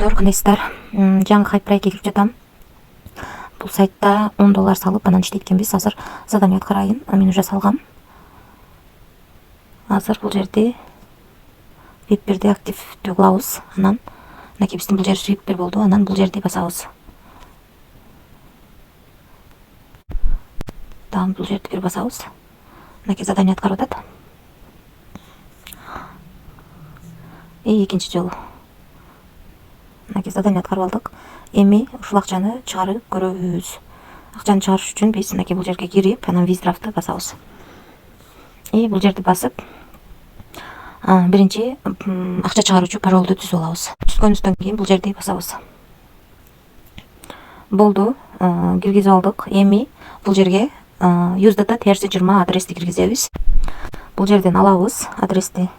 достор, кандайсыздар? Жаңы хайп проектке кирип жатам. Бул сайтта $10 салып, анан иштейткенбиз. Азыр задание аткарайын. Мен уже салгам. Азыр бул жерде VIP1 активдүү кылабыз. Анан мынакей биздин бул жер VIP1 болду. Анан бул жерди басабыз. Дагы бул жерди бир басабыз. Мынакей задание аткарып атат. Экинчи жолу. Мынакей задание аткарып алдык. Эми ушул акчаны чыгарып көрөбүз. Акчаны чыгарыш үчүн биз мынакей бул жерге кирип, анан виздрафты басабыз. Бул жерди басып, биринчи акча чыгаруучу паролду түзүп алабыз. Түзгөнүбүздөн кийин бул жерди басабыз. Болду, киргизип алдык. Эми бул жерге USDT терси 20 адрести киргизебиз. Бул жерден алабыз адрести.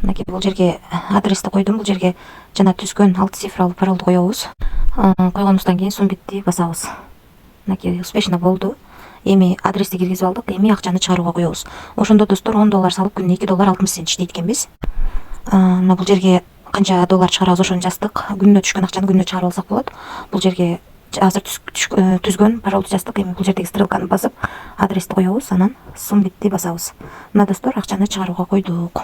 Мынакей бул жерге адрести койдум. Бул жерге жана түзгөн 6 цифралуу паролду коебуз. Койгонубуздан кийин сумбитти басабыз. Мынакей успешно болду. Эми адрести киргизип алдык. Эми акчаны чыгарууга коебуз. Ошондо достор $10 салып күнүнө $2.60 иштейт экенбиз. Мына бул жерге канча доллар чыгарабыз ошону жаздык. Күнүнө түшкөн акчаны күнүнө чыгарып алсак болот. Бул жерге азыр түзгөн паролду жаздык. Эми бул жердеги стрелканы басып адрести коебуз, анан сумбитти басабыз. Мына достор, акчаны чыгарууга койдук.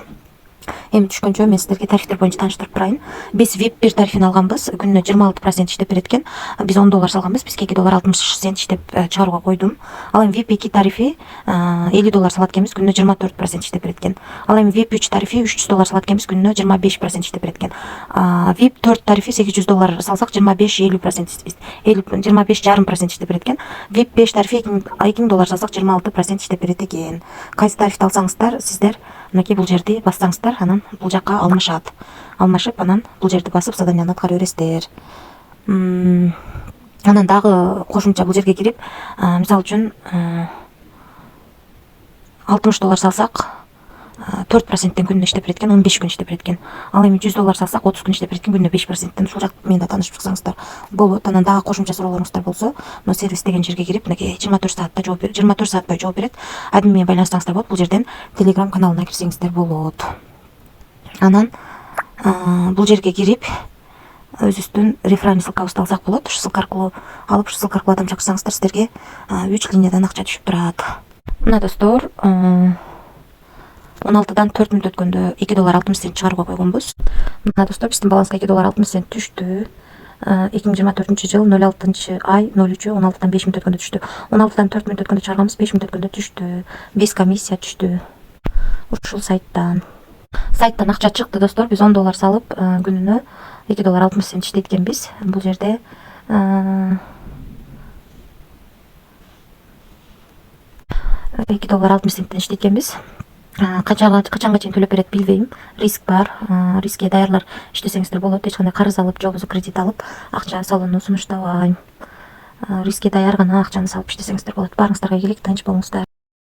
Эми түшкөнчө мен сиздерге тарифтер боюнча тааныштырып турайын. Биз VIP1 тарифин алганбыз. Күнүнө 26% иштеп берет экен. Биз $10 салганбыз. Бизге $2.60 иштеп чыгарууга койдум. Ал эми VIP2 тарифи $50 салат экенбиз. Күнүнө 24% иштеп берет экен. Ал эми VIP3 тарифи $300 салат экенбиз. Күнүнө 25% иштеп берет экен. VIP4 тарифи $800 салсак 25-50%, 25,5% иштеп берет экен. VIP5 тарифи $2000 салсак 26% иштеп берет экен. Кайсы тарифти алсаңыздар, сиздер мынакей бул жерди бассаңыздар, анан бул жакка алмашат. Алмашып, анан бул жерди басып заданияны аткара бересиздер. Анан дагы кошумча бул жерге кирип, мисалы үчүн $60 салсак 4%тен күнүнө иштеп берет экен, 15 күн иштеп берет экен. Ал эми $100 салсак 30 күн иштеп берет экен, күнүнө 5%тен. Ушул жак менен да таанышып чыксаңыздар болот. Анан дагы кошумча суроолоруңуздар болсо, мына сервис деген жерге кирип, мынакей 24 саатта жооп берет, 24 саат бою жооп берет. Админ менен байланышсаңыздар болот. Бул жерден Telegram каналына кирсеңиздер болот. Анан бул жерге кирип, өзүбүздүн реферальный ссылкабызды алсак болот. Ушу ссылка аркылуу алып, ушу ссылка аркылуу адам чакырсаңыздар, сиздерге 3 линиядан акча түшүп турат. Мына достор, 16дан 4 мүнөт өткөндө $2.60 чыгарууга койгонбуз. Мына достор, биздин баланска $2.60 түштү. 2024 жыл 06-ай 03 16дан 5 мүнөт өткөндө түштү. 16дан 4 мүнөт өткөндө чыгарганбыз, 5 мүнөт өткөндө түштү. Без комиссия түштү. Ушул сайттан акча чыкты достор. Биз $10 салып, күнүнө $2.60 иштейт экенбиз. Бул жерде $2.60 иштейт экенбиз. Качанга чейин төлөп берет билбейм. Риск бар. Рискке даярлар иштесеңиздер болот. Эч кандай карыз алып, же болбосо кредит алып акча салууну сунуштабайм. Рискке даяр гана акчаны салып иштесеңиздер болот. Баарыңыздарга ийгилик, тынч болуңуздар.